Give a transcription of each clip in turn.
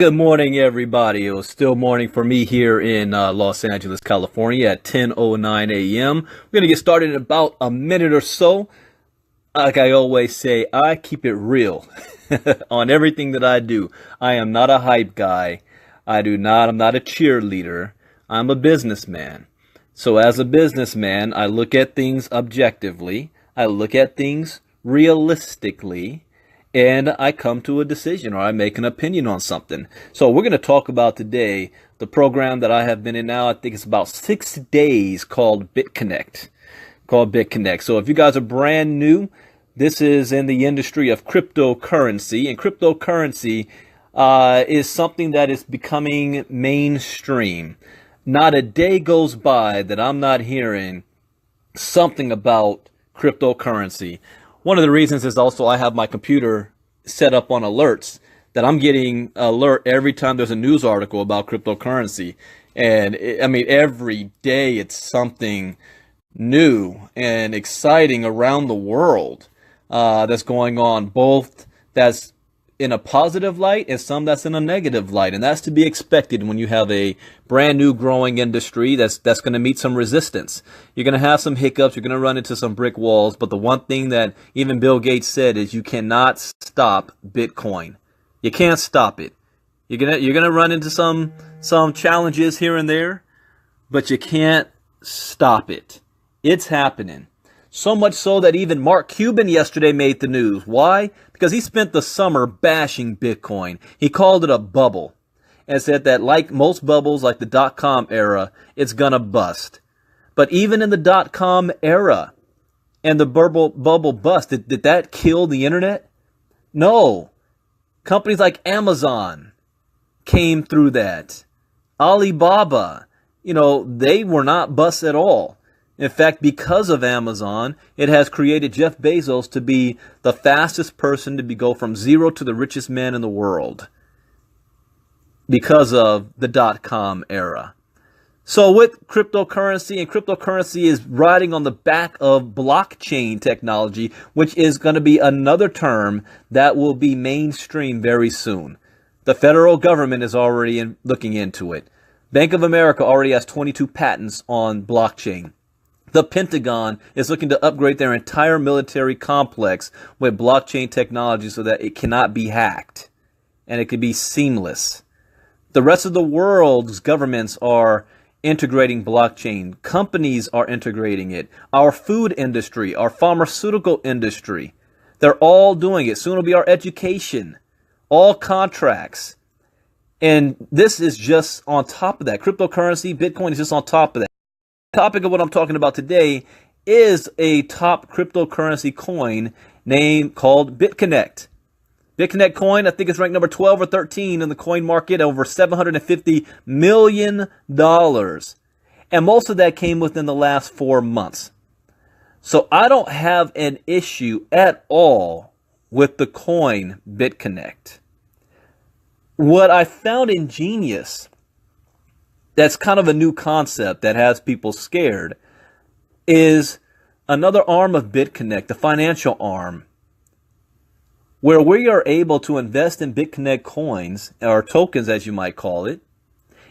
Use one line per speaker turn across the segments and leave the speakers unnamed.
Good morning, everybody. It was still morning for me here in Los Angeles, California at 10:09 a.m. We're going to get started in about a minute or so. Like I always say, I keep it real on everything that I do. I am not a hype guy. I'm not a cheerleader. I'm a businessman. So as a businessman, I look at things objectively. I look at things realistically. And I come to a decision, or I make an opinion on something. So we're going to talk about today the program that I have been in now. I think it's about 6 days called Bitconnect. So if you guys are brand new, this is in the industry of cryptocurrency. And cryptocurrency is something that is becoming mainstream. Not a day goes by that I'm not hearing something about cryptocurrency. One of the reasons is also I have my computer set up on alerts that I'm getting alert every time there's a news article about cryptocurrency. And every day it's something new and exciting around the world that's going on, both that's in a positive light and some that's in a negative light. And that's to be expected when you have a brand new growing industry that's going to meet some resistance. You're going to have some hiccups. You're going to run into some brick walls. But the one thing that even Bill Gates said is you cannot stop Bitcoin. You can't stop it. You're going to run into some challenges here and there, but you can't stop it. It's happening. So much so that even Mark Cuban yesterday made the news. Why? Because he spent the summer bashing Bitcoin. He called it a bubble and said that like most bubbles, like the dot-com era, it's gonna bust. But even in the dot-com era and the bubble bust, did that kill the internet? No. Companies like Amazon came through that. Alibaba, they were not bust at all. In fact, because of Amazon, it has created Jeff Bezos to be the fastest person to go from zero to the richest man in the world because of the dot-com era. So with cryptocurrency, and cryptocurrency is riding on the back of blockchain technology, which is going to be another term that will be mainstream very soon. The federal government is already looking into it. Bank of America already has 22 patents on blockchain. The Pentagon is looking to upgrade their entire military complex with blockchain technology so that it cannot be hacked and it can be seamless. The rest of the world's governments are integrating blockchain. Companies are integrating it. Our food industry, our pharmaceutical industry, they're all doing it. Soon it'll be our education, all contracts. And this is just on top of that. Cryptocurrency, Bitcoin is just on top of that. Topic of what I'm talking about today is a top cryptocurrency coin called Bitconnect. Bitconnect coin, I think it's ranked number 12 or 13 in the coin market, over $750 million. And most of that came within the last 4 months. So I don't have an issue at all with the coin Bitconnect. What I found ingenious, that's kind of a new concept that has people scared, is another arm of Bitconnect, the financial arm, where we are able to invest in Bitconnect coins, or tokens as you might call it.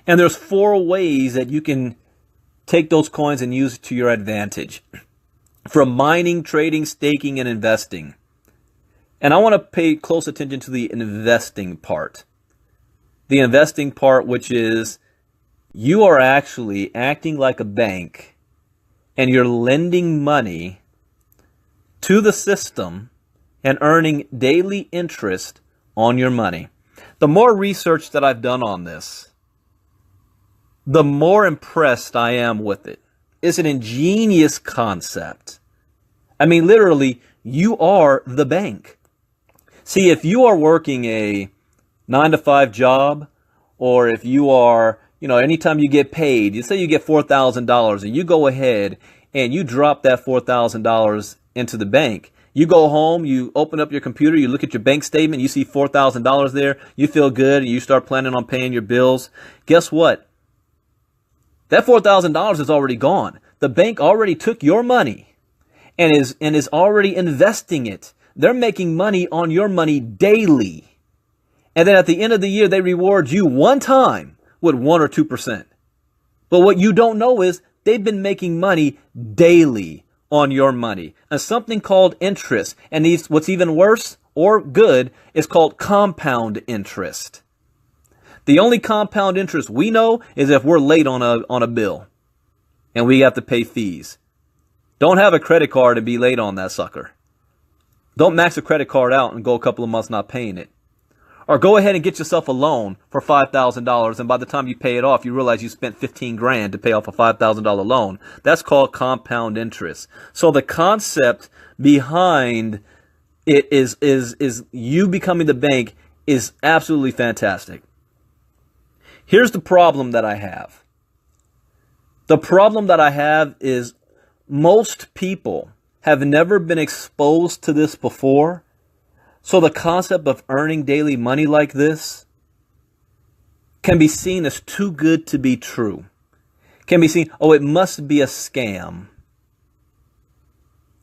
And there's 4 ways that you can take those coins and use it to your advantage. From mining, trading, staking, and investing. And I want to pay close attention to the investing part. The investing part, which is you are actually acting like a bank and you're lending money to the system and earning daily interest on your money. The more research that I've done on this, the more impressed I am with it. It's an ingenious concept. Literally, you are the bank. See, if you are working a 9-to-5 job, or if you are anytime you get paid, you say you get $4,000 and you go ahead and you drop that $4,000 into the bank. You go home, you open up your computer, you look at your bank statement, you see $4,000 there, you feel good, and you start planning on paying your bills. Guess what? That $4,000 is already gone. The bank already took your money and is already investing it. They're making money on your money daily. And then at the end of the year, they reward you one time with 1 or 2%. But what you don't know is they've been making money daily on your money, and something called interest. And what's even worse or good is called compound interest. The only compound interest we know is if we're late on a bill and we have to pay fees. Don't have a credit card and be late on that sucker. Don't max a credit card out and go a couple of months not paying it. Or go ahead and get yourself a loan for $5,000, and by the time you pay it off, you realize you spent 15 grand to pay off a $5,000 loan. That's called compound interest. So the concept behind it is you becoming the bank is absolutely fantastic. Here's the problem that I have. The problem that I have is most people have never been exposed to this before. So the concept of earning daily money like this can be seen as too good to be true. Can be seen, oh, it must be a scam.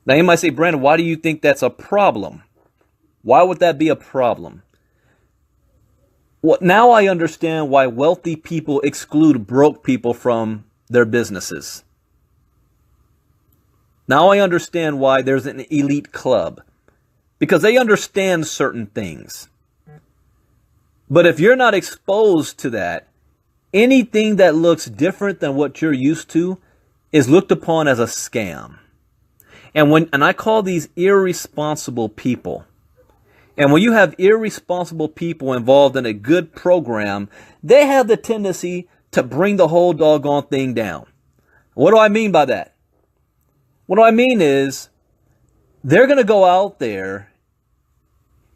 Now you might say, Brandon, why do you think that's a problem? Why would that be a problem? Well, now I understand why wealthy people exclude broke people from their businesses. Now I understand why there's an elite club. Because they understand certain things. But if you're not exposed to that, anything that looks different than what you're used to is looked upon as a scam. And I call these irresponsible people. And when you have irresponsible people involved in a good program, they have the tendency to bring the whole doggone thing down. What do I mean by that? What do I mean is they're going to go out there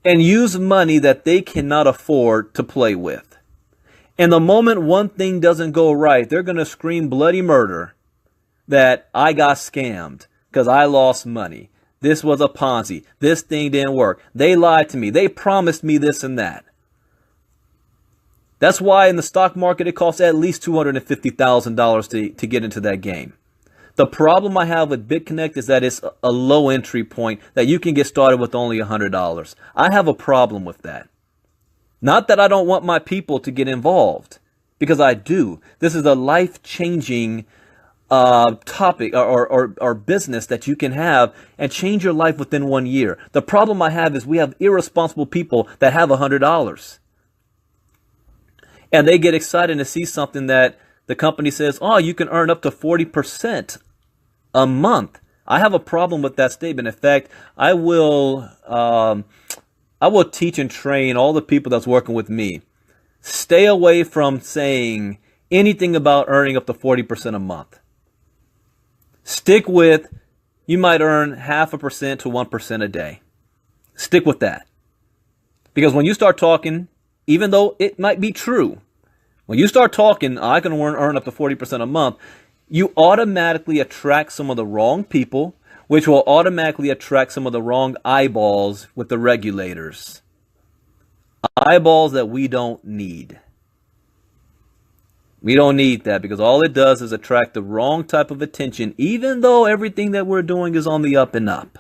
and use money that they cannot afford to play with. And the moment one thing doesn't go right, they're going to scream bloody murder that I got scammed because I lost money. This was a Ponzi. This thing didn't work. They lied to me. They promised me this and that. That's why in the stock market it costs at least $250,000 to get into that game. The problem I have with Bitconnect is that it's a low entry point that you can get started with only $100. I have a problem with that. Not that I don't want my people to get involved, because I do. This is a life-changing topic or business that you can have and change your life within 1 year. The problem I have is we have irresponsible people that have $100. And they get excited to see something that the company says, oh, you can earn up to 40% a month. I have a problem with that statement. In fact, I will teach and train all the people that's working with me. Stay away from saying anything about earning up to 40% a month. Stick with, you might earn 0.5% to 1% a day. Stick with that. Because when you start talking, even though it might be true, when you start talking, I can earn up to 40% a month, you automatically attract some of the wrong people, which will automatically attract some of the wrong eyeballs with the regulators. Eyeballs that we don't need. We don't need that because all it does is attract the wrong type of attention, even though everything that we're doing is on the up and up.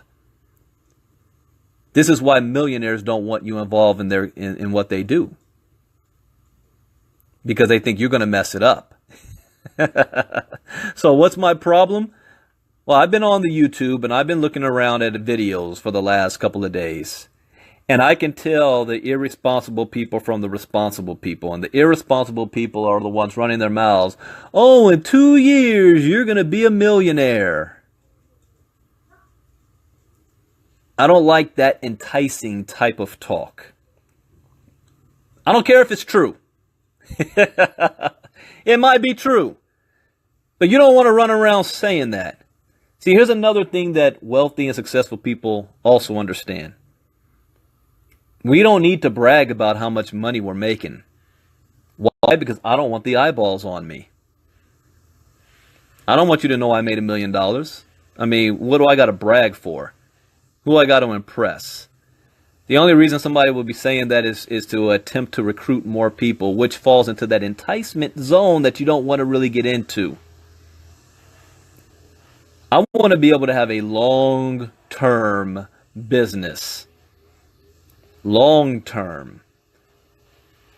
This is why millionaires don't want you involved in what they do. Because they think you're going to mess it up. So what's my problem? Well, I've been on the YouTube and I've been looking around at videos for the last couple of days. And I can tell the irresponsible people from the responsible people. And the irresponsible people are the ones running their mouths. Oh, in 2 years, you're going to be a millionaire. I don't like that enticing type of talk. I don't care if it's true. It might be true. But you don't want to run around saying that. See, here's another thing that wealthy and successful people also understand. We don't need to brag about how much money we're making. Why? Because I don't want the eyeballs on me. I don't want you to know I made $1 million. I mean, what do I got to brag for? Who I got to impress? The only reason somebody will be saying that is to attempt to recruit more people, which falls into that enticement zone that you don't want to really get into. I want to be able to have a long-term business. Long-term.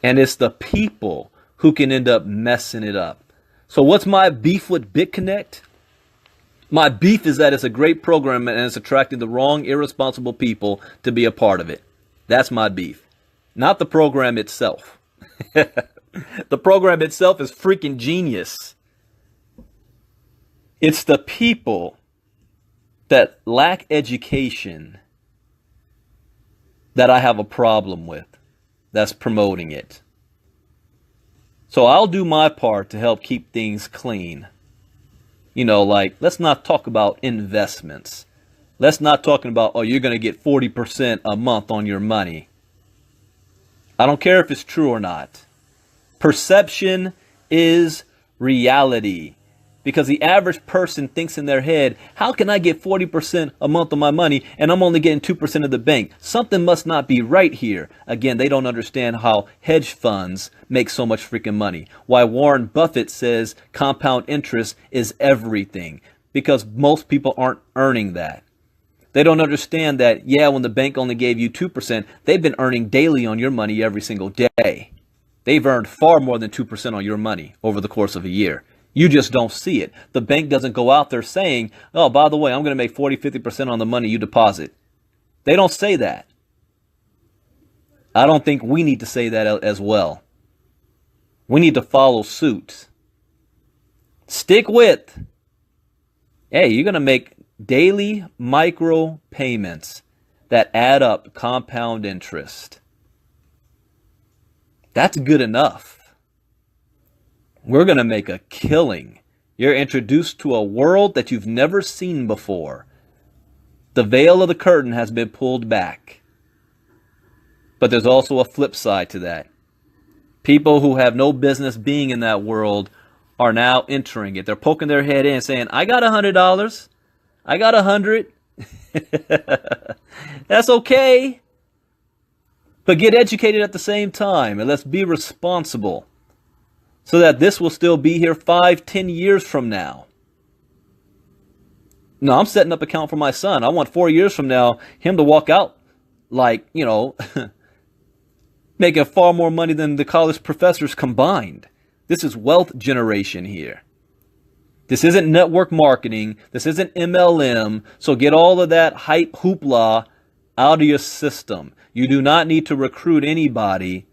And it's the people who can end up messing it up. So what's my beef with Bitconnect? My beef is that it's a great program and it's attracting the wrong, irresponsible people to be a part of it. That's my beef. Not the program itself. The program itself is freaking genius. It's the people that lack education that I have a problem with that's promoting it. So I'll do my part to help keep things clean. You know, like, let's not talk about investments. Let's not talking about, oh, you're going to get 40% a month on your money. I don't care if it's true or not. Perception is reality. Because the average person thinks in their head, how can I get 40% a month on my money and I'm only getting 2% of the bank? Something must not be right here. Again, they don't understand how hedge funds make so much freaking money. Why Warren Buffett says compound interest is everything. Because most people aren't earning that. They don't understand that, yeah, when the bank only gave you 2%, they've been earning daily on your money every single day. They've earned far more than 2% on your money over the course of a year. You just don't see it. The bank doesn't go out there saying, oh, by the way, I'm going to make 40, 50% on the money you deposit. They don't say that. I don't think we need to say that as well. We need to follow suit. Stick with, hey, you're going to make daily micro payments that add up compound interest. That's good enough. We're going to make a killing. You're introduced to a world that you've never seen before. The veil of the curtain has been pulled back. But there's also a flip side to that. People who have no business being in that world are now entering it. They're poking their head in saying, I got $100. I got 100. That's okay. But get educated at the same time and let's be responsible. So that this will still be here 5, 10 years from now. No, I'm setting up an account for my son. I want 4 years from now him to walk out like, you know, making far more money than the college professors combined. This is wealth generation here. This isn't network marketing. This isn't MLM. So get all of that hype hoopla out of your system. You do not need to recruit anybody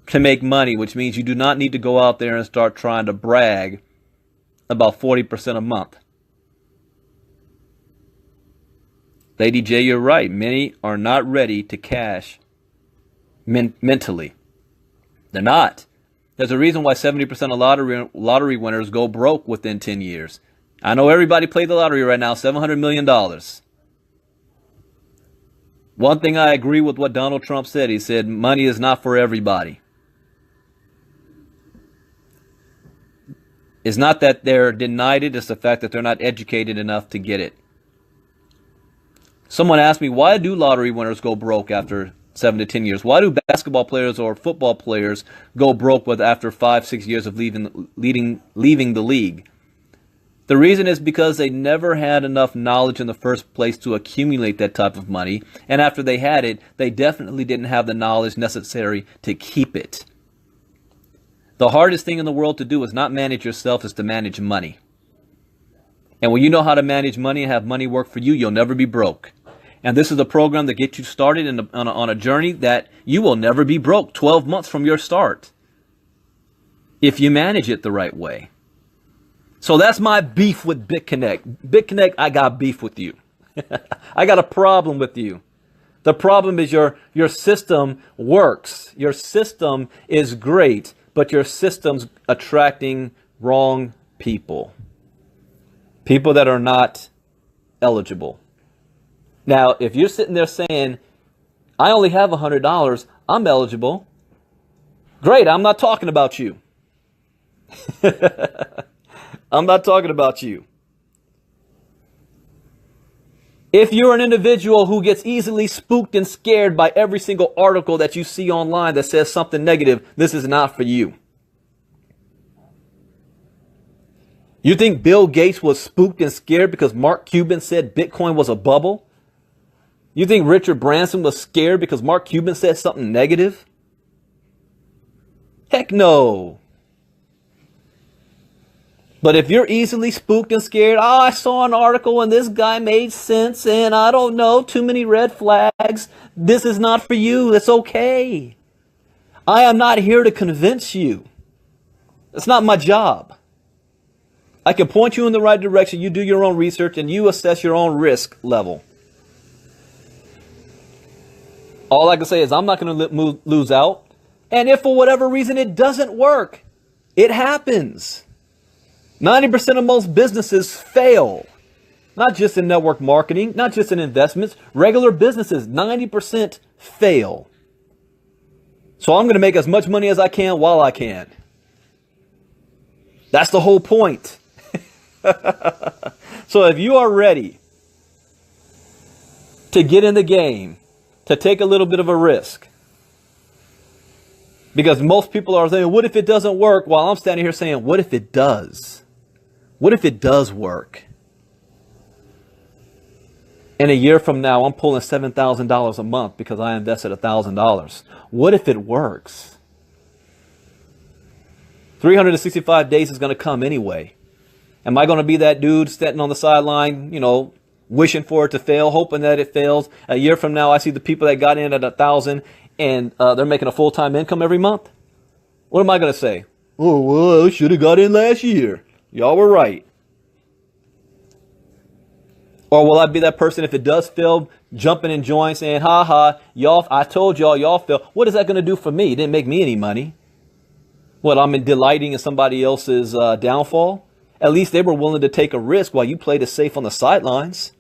to make money, which means you do not need to go out there and start trying to brag about 40% a month. Lady J, you're right. Many are not ready to cash mentally. They're not. There's a reason why 70% of lottery winners go broke within 10 years. I know everybody played the lottery right now, $700 million. One thing I agree with what Donald Trump said. He said money is not for everybody. It's not that they're denied it, it's the fact that they're not educated enough to get it. Someone asked me, why do lottery winners go broke after 7 to 10 years? Why do basketball players or football players go broke after 5, 6 years of leaving the league? The reason is because they never had enough knowledge in the first place to accumulate that type of money. And after they had it, they definitely didn't have the knowledge necessary to keep it. The hardest thing in the world to do is not manage yourself, is to manage money. And when you know how to manage money and have money work for you, you'll never be broke. And this is a program that gets you started on a journey that you will never be broke 12 months from your start, if you manage it the right way. So that's my beef with Bitconnect. Bitconnect, I got beef with you. I got a problem with you. The problem is your system works. Your system is great, but your system's attracting wrong people. People that are not eligible. Now, if you're sitting there saying, I only have $100, I'm eligible. Great, I'm not talking about you. I'm not talking about you. If you're an individual who gets easily spooked and scared by every single article that you see online that says something negative, this is not for you. You think Bill Gates was spooked and scared because Mark Cuban said Bitcoin was a bubble? You think Richard Branson was scared because Mark Cuban said something negative? Heck no. But if you're easily spooked and scared, oh, I saw an article and this guy made sense and I don't know, too many red flags. This is not for you. It's okay. I am not here to convince you. It's not my job. I can point you in the right direction. You do your own research and you assess your own risk level. All I can say is I'm not going to lose out. And if for whatever reason it doesn't work, it happens. 90% of most businesses fail. Not just in network marketing, not just in investments. Regular businesses, 90% fail. So I'm going to make as much money as I can while I can. That's the whole point. So if you are ready to get in the game, to take a little bit of a risk, because most people are saying, what if it doesn't work? While I'm standing here saying, what if it does? What if it does work? And a year from now, I'm pulling $7,000 a month because I invested $1,000. What if it works? 365 days is going to come anyway. Am I going to be that dude standing on the sideline, wishing for it to fail, hoping that it fails? A year from now, I see the people that got in at 1,000 and they're making a full-time income every month. What am I going to say? Oh, well, I should have got in last year. Y'all were right. Or will I be that person, if it does fail, jumping and join, saying, ha ha, y'all, I told y'all failed. What is that going to do for me? It didn't make me any money. What, I'm delighting in somebody else's downfall? At least they were willing to take a risk while you played it safe on the sidelines.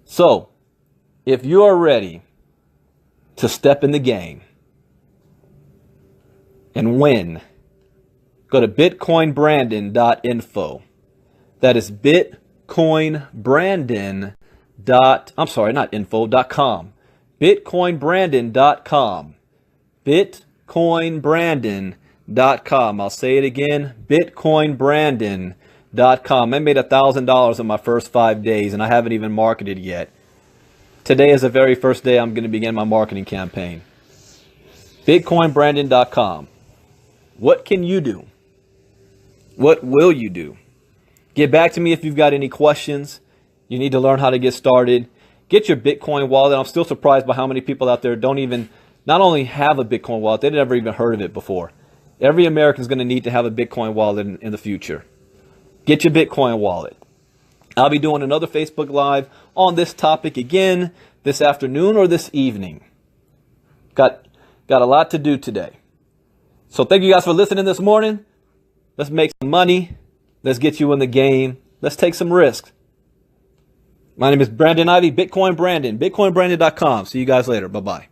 So, if you are ready to step in the game and win, go to bitcoinbrandon.info. That is bitcoinbrandon.com. bitcoinbrandon.com. bitcoinbrandon.com. I'll say it again, bitcoinbrandon.com. I made $1,000 in my first 5 days and I haven't even marketed yet. Today is the very first day I'm going to begin my marketing campaign. bitcoinbrandon.com. What can you do? What will you do? Get back to me if you've got any questions. You need to learn how to get started. Get your Bitcoin wallet. I'm still surprised by how many people out there not only have a Bitcoin wallet, they've never even heard of it before. Every American is going to need to have a Bitcoin wallet in the future. Get your Bitcoin wallet. I'll be doing another Facebook Live on this topic again this afternoon or this evening. Got a lot to do today. So thank you guys for listening this morning. Let's make some money. Let's get you in the game. Let's take some risks. My name is Brandon Ivey, Bitcoin Brandon, bitcoinbrandon.com. See you guys later. Bye-bye.